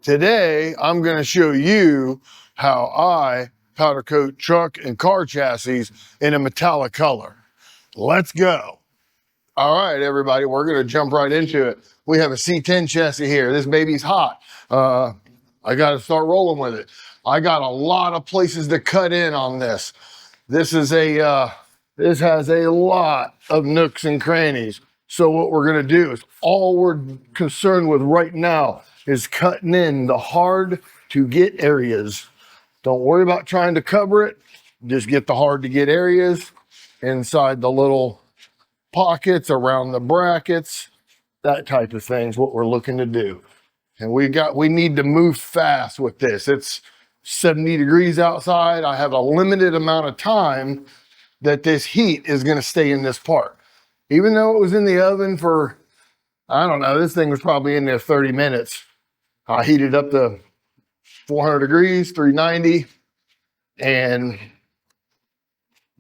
Today, I'm going to show you how I powder coat truck and car chassis in a metallic color. Let's go. All right, everybody, we're going to jump right into it. We have a C-10 chassis here. This baby's hot. I got to start rolling with it. I got a lot of places to cut in on this. This has a lot of nooks and crannies. So what we're going to do is all we're concerned with right now is cutting in the hard to get areas. Don't worry about trying to cover it. Just get the hard to get areas inside the little pockets, around the brackets, that type of thing is what we're looking to do. And we need to move fast with this. It's 70 degrees outside. I have a limited amount of time that this heat is going to stay in this part. Even though it was in the oven for, I don't know, this thing was probably in there 30 minutes. I heated up to 400 degrees, 390, and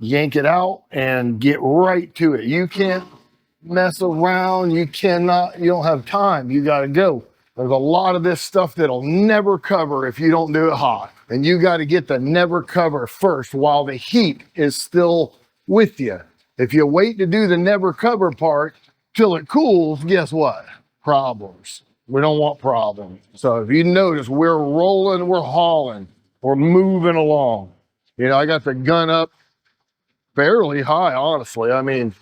yank it out and get right to it. You can't mess around. You don't have time. You got to go. There's a lot of this stuff that'll never cover if you don't do it hot. And you got to get the never cover first while the heat is still with you. If you wait to do the never cover part till it cools, guess what? Problems. We don't want problems. So if you notice, we're rolling, we're hauling, we're moving along. You know, I got the gun up fairly high, honestly. I mean,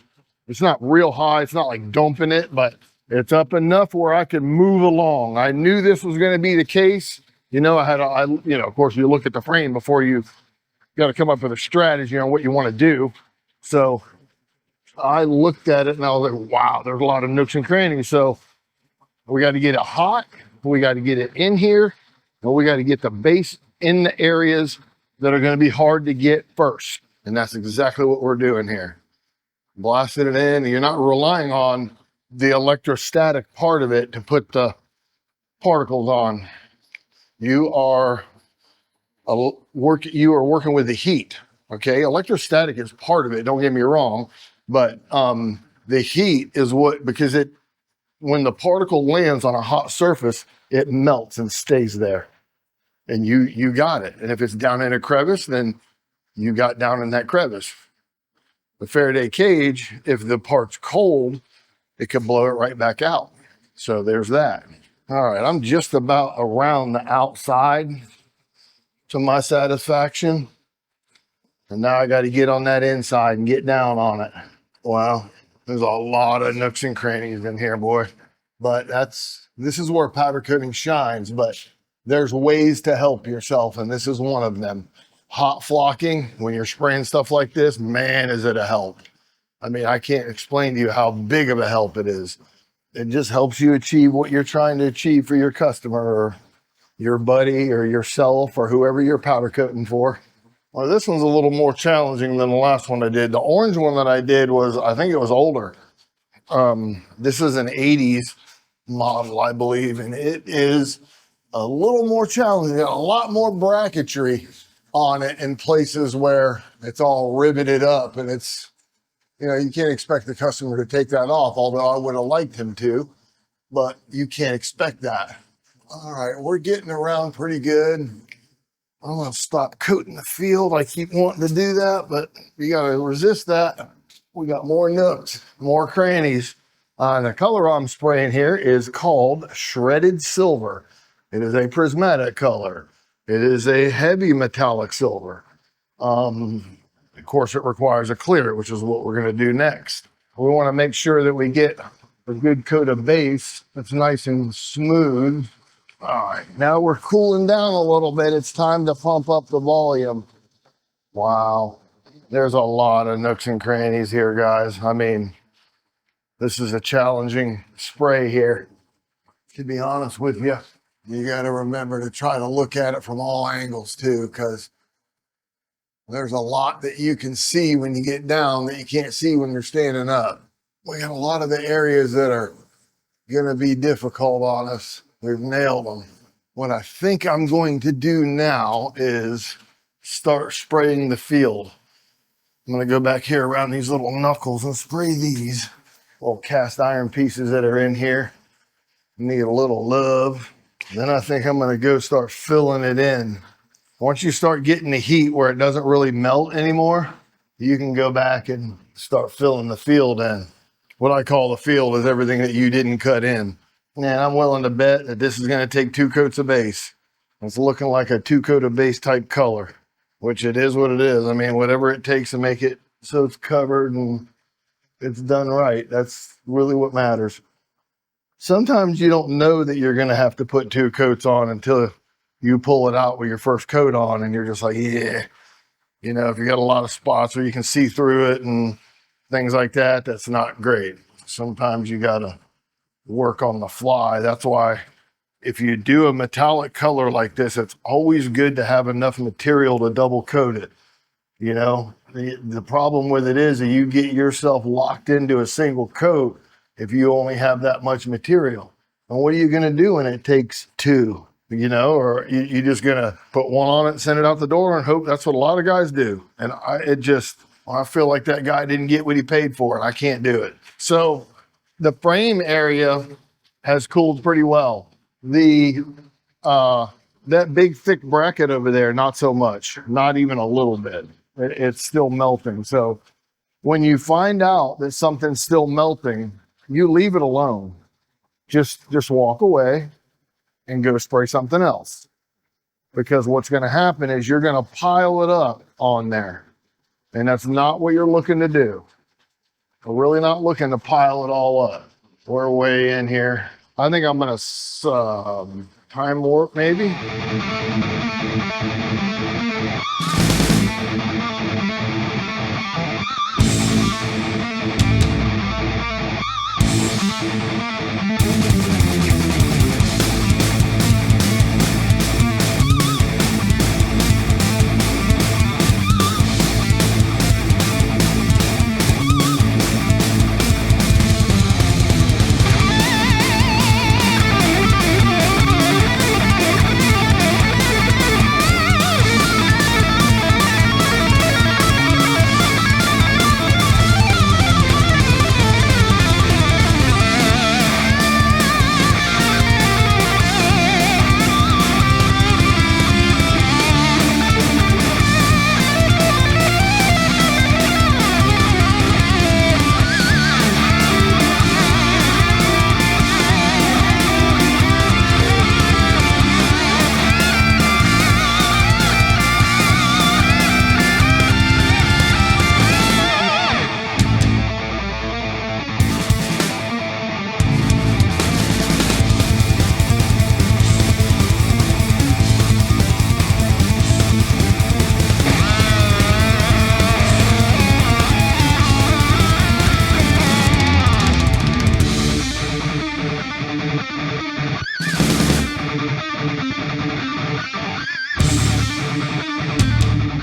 it's not real high. It's not like dumping it, but it's up enough where I can move along. I knew this was going to be the case. You know, of course, you look at the frame before you got to come up with a strategy on what you want to do. So I looked at it and I was like, wow, there's a lot of nooks and crannies. So we got to get it hot. We got to get it in here. And we got to get the base in the areas that are going to be hard to get first. And that's exactly what we're doing here. Blasting it in. You're not relying on the electrostatic part of it to put the particles on. You are working with the heat. Okay, electrostatic is part of it. Don't get me wrong, but the heat is because when the particle lands on a hot surface, it melts and stays there, and you got it. And if it's down in a crevice, then you got down in that crevice. The Faraday cage, if the part's cold, it could blow it right back out. So there's that. All right, I'm just about around the outside to my satisfaction. And now I got to get on that inside and get down on it. Wow, there's a lot of nooks and crannies in here, boy. But this is where powder coating shines, but there's ways to help yourself, and this is one of them. Hot flocking, when you're spraying stuff like this, man, is it a help. I mean, I can't explain to you how big of a help it is. It just helps you achieve what you're trying to achieve for your customer or your buddy or yourself or whoever you're powder coating for. Well, this one's a little more challenging than the last one I did. The orange one that I did I think it was older. This is an 80s model, I believe, and it is a little more challenging, a lot more bracketry on it in places where it's all riveted up, and it's, you know, you can't expect the customer to take that off, although I would have liked him to, but you can't expect that. All right, we're getting around pretty good. I'm gonna stop coating the field. I keep wanting to do that, but you gotta resist that. We got more nooks, more crannies. The color I'm spraying here is called Shredded Silver. It is a prismatic color. It is a heavy metallic silver. Of course, it requires a clear, which is what we're going to do next. We want to make sure that we get a good coat of base that's nice and smooth. All right, now we're cooling down a little bit. It's time to pump up the volume. Wow, there's a lot of nooks and crannies here, guys. I mean, this is a challenging spray here. To be honest with you, you got to remember to try to look at it from all angles too, because there's a lot that you can see when you get down that you can't see when you're standing up. We got a lot of the areas that are going to be difficult on us. We've nailed them. What I think I'm going to do now is start spraying the field. I'm going to go back here around these little knuckles and spray these little cast iron pieces that are in here. Need a little love. Then I think I'm gonna go start filling it in. Once you start getting the heat where it doesn't really melt anymore, you can go back and start filling the field in. What I call the field is everything that you didn't cut in. And I'm willing to bet that this is gonna take 2 coats of base. It's looking like a 2-coat of base type color, which it is what it is. I mean, whatever it takes to make it so it's covered and it's done right. That's really what matters. Sometimes you don't know that you're going to have to put 2 coats on until you pull it out with your first coat on, and you're just like, yeah. You know, if you got a lot of spots where you can see through it and things like that, that's not great. Sometimes you got to work on the fly. That's why if you do a metallic color like this, it's always good to have enough material to double coat it. You know, the problem with it is that you get yourself locked into a single coat if you only have that much material. And what are you going to do when it takes 2, you know, or you just going to put 1 on it and send it out the door and hope? That's what a lot of guys do. And I feel like that guy didn't get what he paid for, and I can't do it. So the frame area has cooled pretty well. That big thick bracket over there, not so much, not even a little bit. It's still melting. So when you find out that something's still melting, you leave it alone. Just walk away and go spray something else. Because what's going to happen is you're going to pile it up on there. And that's not what you're looking to do. We're really not looking to pile it all up. We're way in here. I think I'm going to time warp maybe.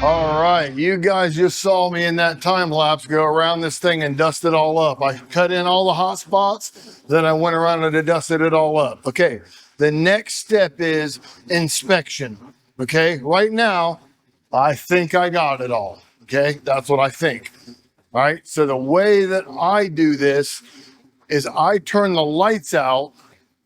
All right, you guys just saw me in that time lapse go around this thing and dust it all up. I cut in all the hot spots, then I went around and dusted it all up. Okay, the next step is inspection. Okay, right now, I think I got it all. Okay, that's what I think. All right, so the way that I do this is I turn the lights out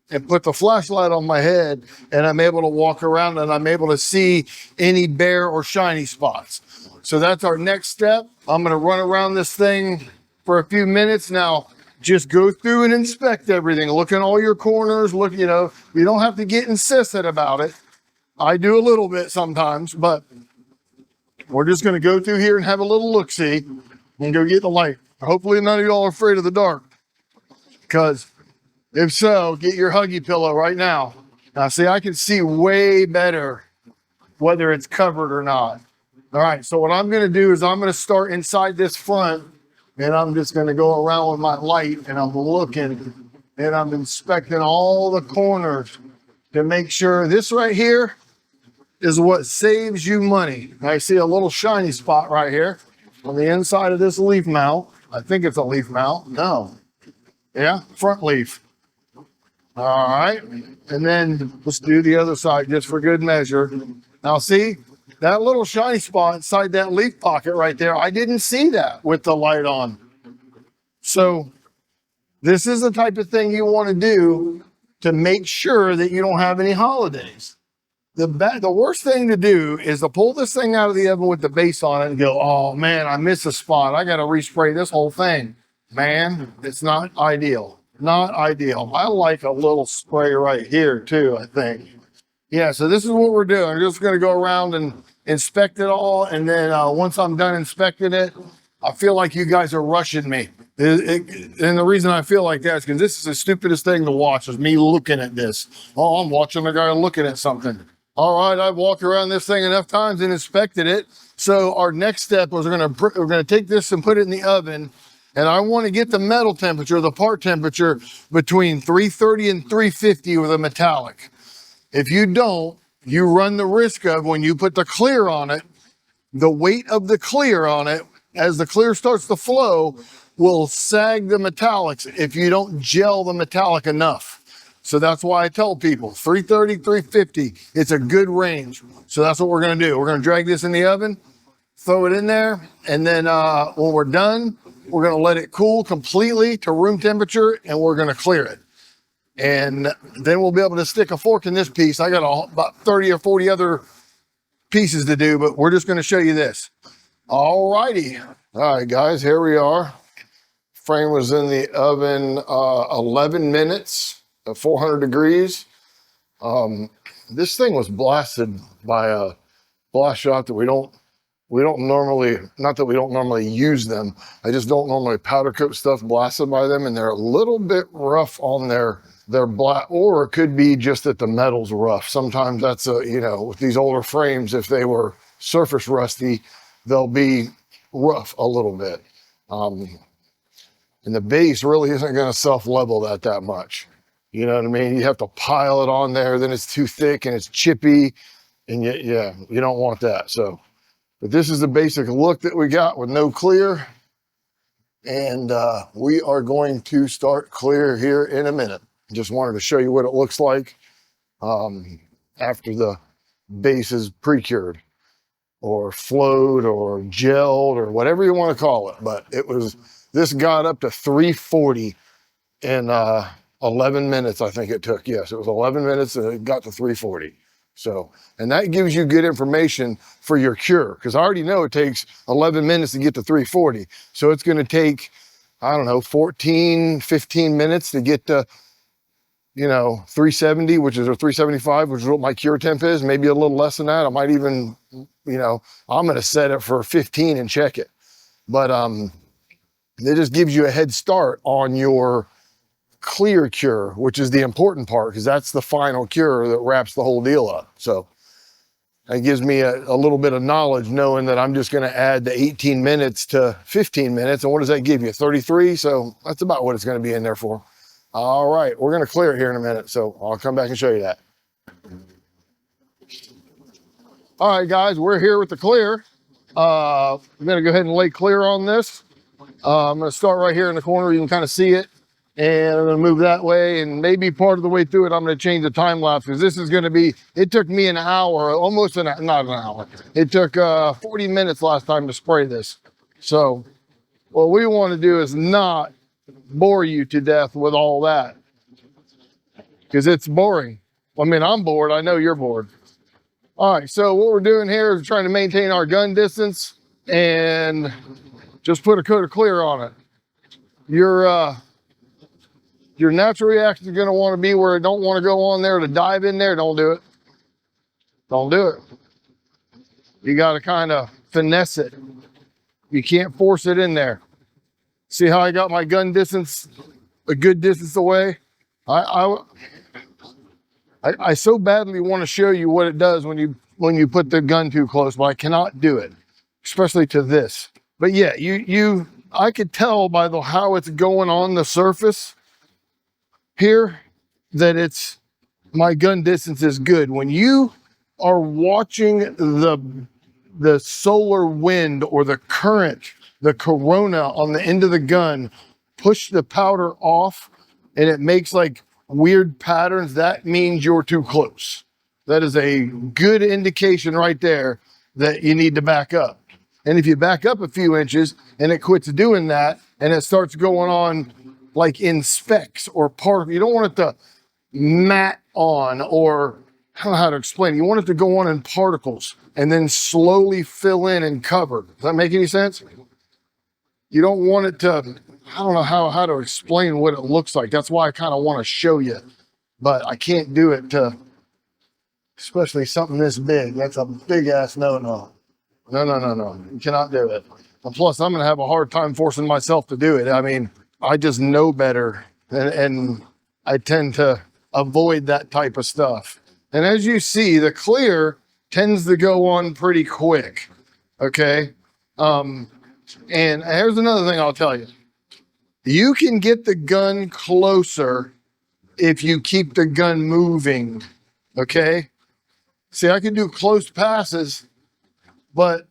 and put the flashlight on my head, and I'm able to walk around and I'm able to see any bare or shiny spots. So that's our next step. I'm gonna run around this thing for a few minutes. Now, just go through and inspect everything. Look in all your corners, look, you know, you don't have to get insistent about it. I do a little bit sometimes, but we're just gonna go through here and have a little look-see and go get the light. Hopefully none of y'all are afraid of the dark, because if so, get your Huggy pillow right now. Now, see, I can see way better whether it's covered or not. All right, so what I'm gonna do is I'm gonna start inside this front, and I'm just gonna go around with my light, and I'm looking, and I'm inspecting all the corners to make sure this right here is what saves you money. I see a little shiny spot right here on the inside of this leaf mount. I think it's a leaf mount. No. Yeah, front leaf. All right, and then let's do the other side just for good measure. Now see, that little shiny spot inside that leaf pocket right there, I didn't see that with the light on. So this is the type of thing you want to do to make sure that you don't have any holidays. The worst thing to do is to pull this thing out of the oven with the base on it and go, oh man, I missed a spot. I got to respray this whole thing. Man, it's not ideal. Not ideal. I like a little spray right here too, I think. Yeah, so this is what we're doing. We're just going to go around and inspect it all. And then once I'm done inspecting it, I feel like you guys are rushing me. And the reason I feel like that is because this is the stupidest thing to watch is me looking at this. Oh, I'm watching a guy looking at something. All right, I've walked around this thing enough times and inspected it. So our next step was we're gonna take this and put it in the oven. And I want to get the metal temperature, the part temperature between 330 and 350 with a metallic. If you don't, you run the risk of when you put the clear on it, the weight of the clear on it, as the clear starts to flow, will sag the metallics if you don't gel the metallic enough. So that's why I tell people 330, 350, it's a good range. So that's what we're going to do. We're going to drag this in the oven, throw it in there, and then when we're done, we're going to let it cool completely to room temperature, and we're going to clear it. And then we'll be able to stick a fork in this piece. I got about 30 or 40 other pieces to do, but we're just going to show you this. All righty. All right, guys, here we are. Frame was in the oven 11 minutes at 400 degrees. This thing was blasted by a blast shot that we don't normally, not that we don't normally use them. I just don't normally powder coat stuff blasted by them, and they're a little bit rough on their black, or it could be just that the metal's rough. Sometimes that's with these older frames, if they were surface rusty, they'll be rough a little bit. And the base really isn't going to self-level that much. You know what I mean? You have to pile it on there, then it's too thick and it's chippy, and you don't want that. So, but this is the basic look that we got with no clear, and we are going to start clear here in a minute. Just wanted to show you what it looks like after the base is pre-cured or flowed or gelled or whatever you want to call it. But this got up to 340 in 11 minutes, I think it took. Yes, it was 11 minutes and it got to 340. So, and that gives you good information for your cure, because I already know it takes 11 minutes to get to 340. So it's going to take, I don't know, 14, 15 minutes to get to, 370, which is, or 375, which is what my cure temp is. Maybe a little less than that. I might even, I'm going to set it for 15 and check it. But it just gives you a head start on your clear cure, which is the important part, because that's the final cure that wraps the whole deal up. So it gives me a little bit of knowledge knowing that I'm just going to add the 18 minutes to 15 minutes. And what does that give you? 33. So that's about what it's going to be in there for. All right, we're going to clear it here in a minute. So I'll come back and show you that. All right, guys, we're here with the clear. I'm going to go ahead and lay clear on this. I'm going to start right here in the corner. You can kind of see it. And I'm going to move that way, and maybe part of the way through it, I'm going to change the time lapse, because this is going to be, it took me an hour, not an hour. It took 40 minutes last time to spray this. So what we want to do is not bore you to death with all that, because it's boring. I mean, I'm bored. I know you're bored. All right. So what we're doing here is trying to maintain our gun distance and just put a coat of clear on it. Your natural reaction is going to want to be where it don't want to go on there to dive in there. Don't do it. Don't do it. You got to kind of finesse it. You can't force it in there. See how I got my gun distance a good distance away? I so badly want to show you what it does when you put the gun too close, but I cannot do it, especially to this. But yeah, I could tell by how it's going on the surface here that my gun distance is good. When you are watching the solar wind or the current, the corona on the end of the gun push the powder off and it makes like weird patterns, that means you're too close. That is a good indication right there that you need to back up. And if you back up a few inches and it quits doing that and it starts going on like in specks or part, you don't want it to, matte on, or I don't know how to explain it. You want it to go on in particles and then slowly fill in and cover. Does that make any sense? You don't want it to, I don't know how to explain what it looks like. That's why I kind of want to show you, but I can't do it to, especially something this big. That's a big ass no. You cannot do it. And plus, I'm going to have a hard time forcing myself to do it. I mean, I just know better, and I tend to avoid that type of stuff. And as you see, the clear tends to go on pretty quick. Okay. And here's another thing I'll tell you. You can get the gun closer if you keep the gun moving. Okay. See, I can do close passes, but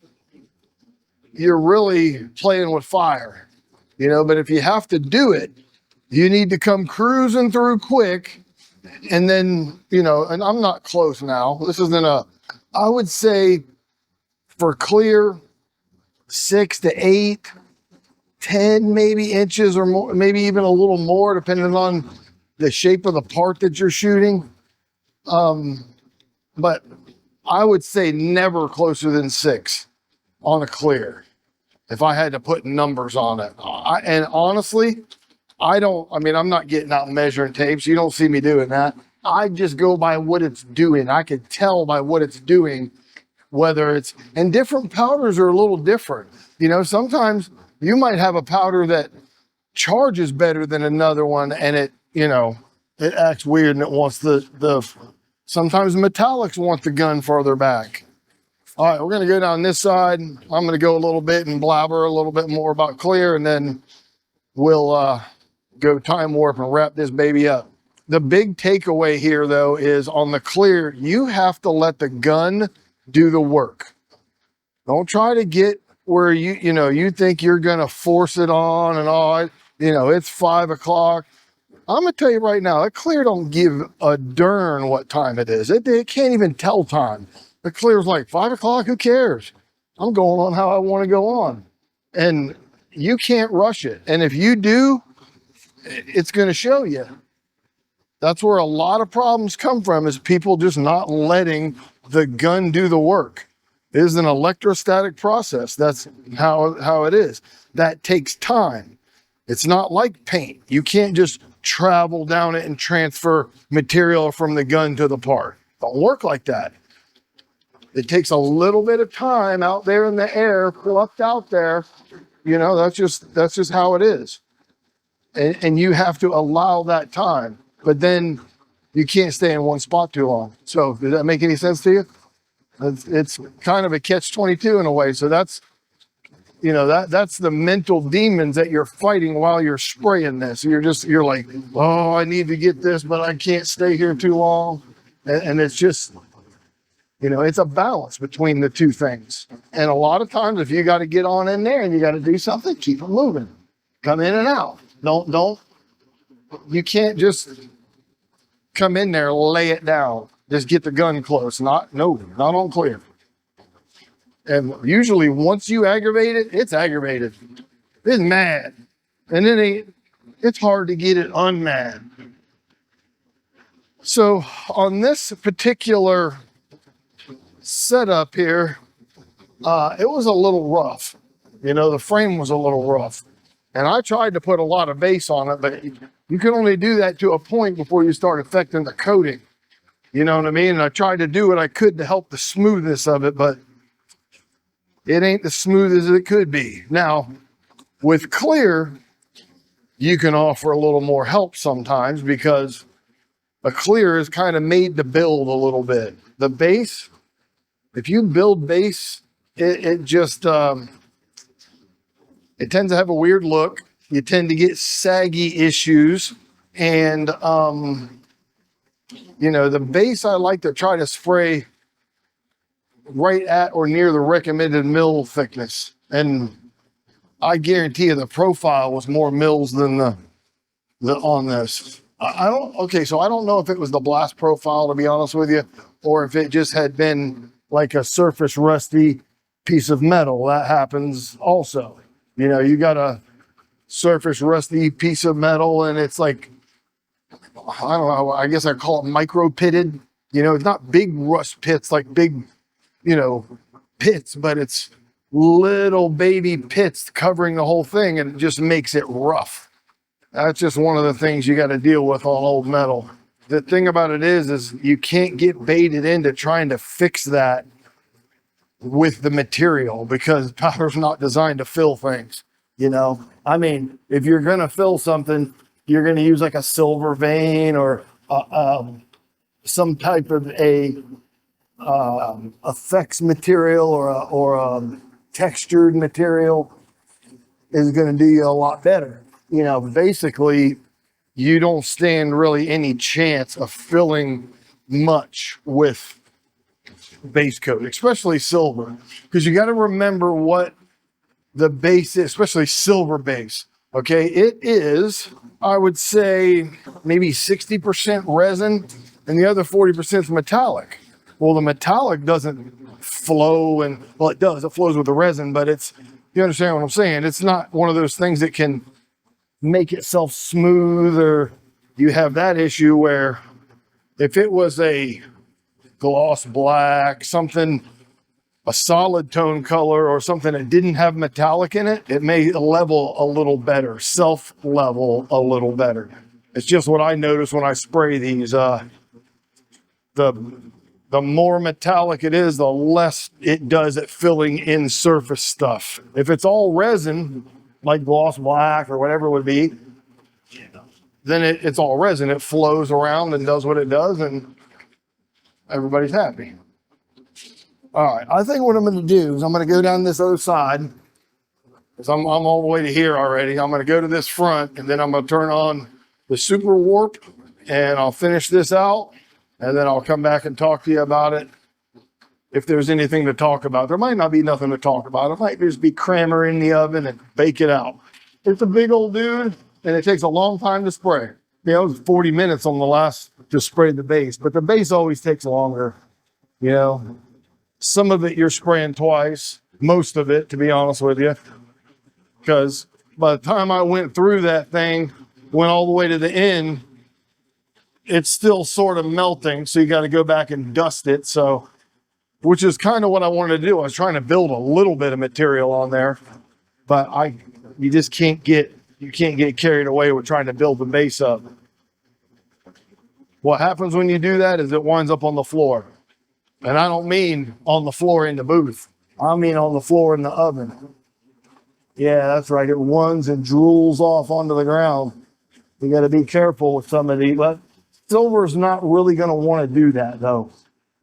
you're really playing with fire, you know. But if you have to do it, you need to come cruising through quick. And then, you know, and I'm not close now. This isn't I would say for clear, 6 to 8, 10 maybe inches or more, maybe even a little more, depending on the shape of the part that you're shooting. But I would say never closer than 6 on a clear, if I had to put numbers on it. And honestly, I'm not getting out measuring tapes. You don't see me doing that. I just go by what it's doing. I can tell by what it's doing, whether it's, and different powders are a little different. You know, sometimes you might have a powder that charges better than another one, and it, you know, it acts weird and it wants sometimes metallics want the gun further back. All right, we're going to go down this side. I'm going to go a little bit and blabber a little bit more about clear, and then we'll go time warp and wrap this baby up. The big takeaway here, though, is on the clear, you have to let the gun do the work. Don't try to get where you think you're going to force it on and all. You know, it's 5 o'clock. I'm going to tell you right now, that clear don't give a darn what time it is. It can't even tell time. The clear's like 5 o'clock, who cares? I'm going on how I want to go on. And you can't rush it. And if you do, it's going to show you. That's where a lot of problems come from, is people just not letting the gun do the work. It is an electrostatic process. That's how it is. That takes time. It's not like paint. You can't just travel down it and transfer material from the gun to the part. Don't work like that. It takes a little bit of time out there in the air, fluffed out there. You know, that's just how it is. And you have to allow that time. But then you can't stay in one spot too long. So does that make any sense to you? It's kind of a catch-22 in a way. So that's, you know, that's the mental demons that you're fighting while you're spraying this. You're like, oh, I need to get this, but I can't stay here too long. And it's just, you know, it's a balance between the two things. And a lot of times, if you got to get on in there and you got to do something, keep it moving. Come in and out. You can't just come in there, lay it down. Just get the gun close. Not on clear. And usually once you aggravate it, it's aggravated. It's mad. And then it's hard to get it unmad. So on this particular setup here, it was a little rough. You know, the frame was a little rough. And I tried to put a lot of base on it, but you can only do that to a point before you start affecting the coating. You know what I mean? And I tried to do what I could to help the smoothness of it, but it ain't as smooth as it could be. Now, with clear, you can offer a little more help sometimes, because a clear is kind of made to build a little bit. The base, if you build base, it just, it tends to have a weird look. You tend to get saggy issues. And, you know, the base, I like to try to spray right at or near the recommended mil thickness. And I guarantee you the profile was more mils than the on this. So I don't know if it was the blast profile, to be honest with you, or if it just had been like a surface rusty piece of metal. That happens also. You know, you got a surface rusty piece of metal and it's like I don't know, I guess I call it micro pitted. You know, it's not big rust pits like big, you know, pits, but it's little baby pits covering the whole thing, and it just makes it rough. That's just one of the things you got to deal with on old metal. The thing about it is you can't get baited into trying to fix that with the material, because powder's not designed to fill things. You know, I mean, if you're going to fill something, you're going to use like a silver vein or some type of a effects material or a textured material is going to do you a lot better. You know, basically, you don't stand really any chance of filling much with base coat, especially silver, because you got to remember what the base is, especially silver base. Okay, it is, I would say, maybe 60% resin and the other 40% is metallic. Well, the metallic doesn't flow, and well, it does, it flows with the resin, but it's, you understand what I'm saying? It's not one of those things that can make itself smooth, or you have that issue where if it was a gloss black, something, a solid tone color, or something that didn't have metallic in it, it may level a little better, self-level a little better. It's just what I notice when I spray these. The more metallic it is, the less it does at filling in surface stuff. If it's all resin, like gloss black or whatever it would be, then it's all resin. It flows around and does what it does, and everybody's happy. All right, I think what I'm going to do is I'm going to go down this other side, because I'm all the way to here already. I'm going to go to this front, and then I'm going to turn on the super warp, and I'll finish this out, and then I'll come back and talk to you about it. If there's anything to talk about, there might not be nothing to talk about. It might just be crammer in the oven and bake it out. It's a big old dude, and it takes a long time to spray. You know, it was 40 minutes on the last to spray the base, but the base always takes longer. You know, some of it you're spraying twice, most of it, to be honest with you, because by the time I went through that thing, went all the way to the end, it's still sort of melting, so you got to go back and dust it. So, which is kind of what I wanted to do. I was trying to build a little bit of material on there, but you just can't get carried away with trying to build the base up. What happens when you do that is it winds up on the floor. And I don't mean on the floor in the booth. I mean on the floor in the oven. Yeah, that's right. It runs and drools off onto the ground. You got to be careful with some of these. But silver's not really going to want to do that, though.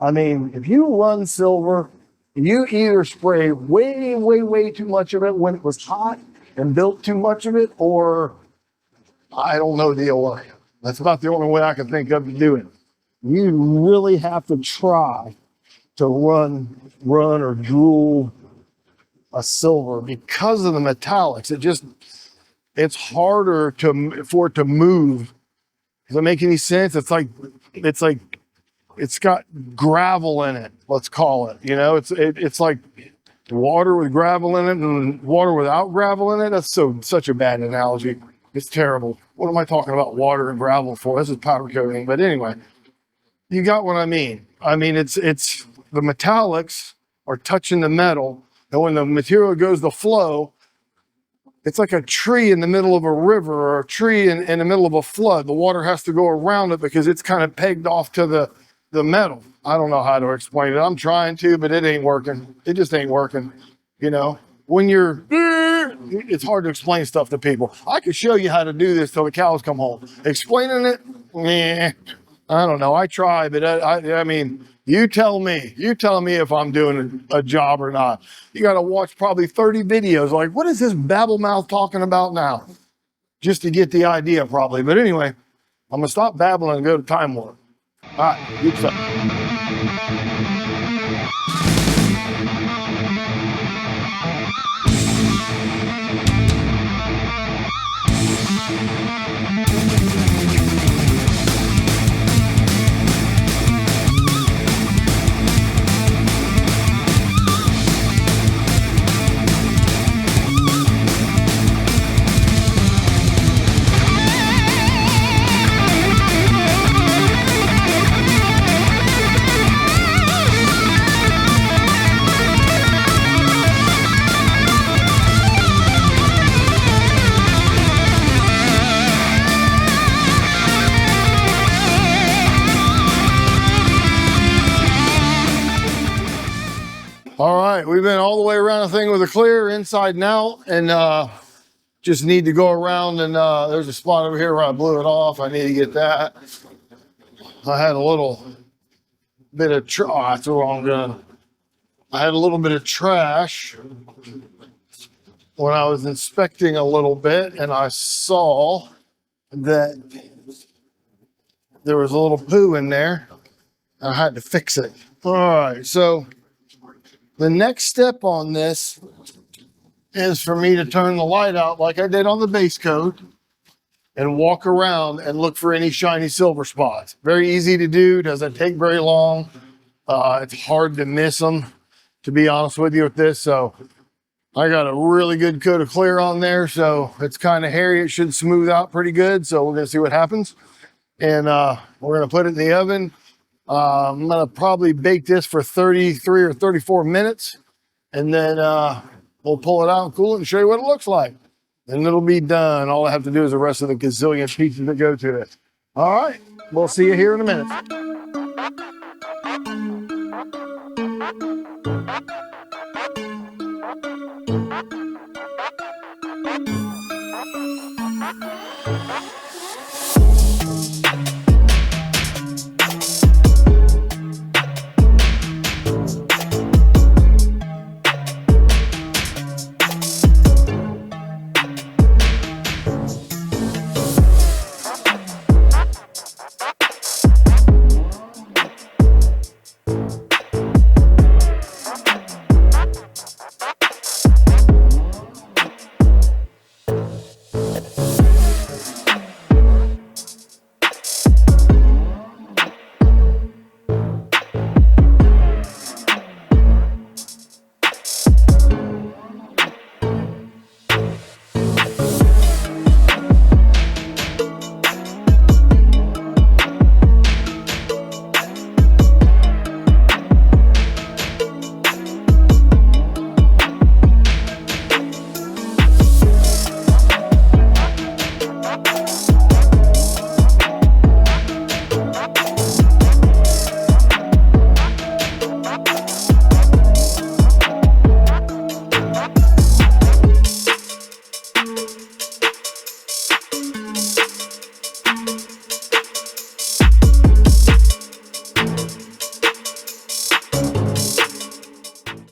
I mean, if you run silver, you either spray way, way, way too much of it when it was hot and built too much of it, or I don't know the way. That's about the only way I can think of to do it. You really have to try to run or drool a silver because of the metallics. It's harder for it to move. Does that make any sense? It's like it's got gravel in it, let's call it. You know, it's like water with gravel in it and water without gravel in it. That's such a bad analogy. It's terrible. What am I talking about water and gravel for? This is powder coating. But anyway, you got what I mean. I mean, it's the metallics are touching the metal, and when the material goes to flow, it's like a tree in the middle of a river or a tree in the middle of a flood. The water has to go around it because it's kind of pegged off to the metal. I don't know how to explain it. I'm trying to, but it ain't working. It just ain't working. You know, when it's hard to explain stuff to people. I could show you how to do this till the cows come home. Explaining it, I don't know. I try, but I mean, you tell me if I'm doing a job or not. You got to watch probably 30 videos. Like, what is this babble mouth talking about now? Just to get the idea, probably. But anyway, I'm going to stop babbling and go to time warp. All right, good stuff. right, we've been all the way around the thing with a clear inside and out, and just need to go around and there's a spot over here where I blew it off. I need to get that. I had a little bit of oh, that's the wrong gun. I had a little bit of trash when I was inspecting a little bit, and I saw that there was a little poo in there. I had to fix it. All right, so the next step on this is for me to turn the light out like I did on the base coat and walk around and look for any shiny silver spots. Very easy to do, doesn't take very long. It's hard to miss them, to be honest with you with this. So I got a really good coat of clear on there, so it's kind of hairy. It should smooth out pretty good. So we're gonna see what happens. And we're gonna put it in the oven. I'm gonna probably bake this for 33 or 34 minutes, and then we'll pull it out and cool it and show you what it looks like. And it'll be done. All I have to do is the rest of the gazillion pieces that go to it. All right, we'll see you here in a minute.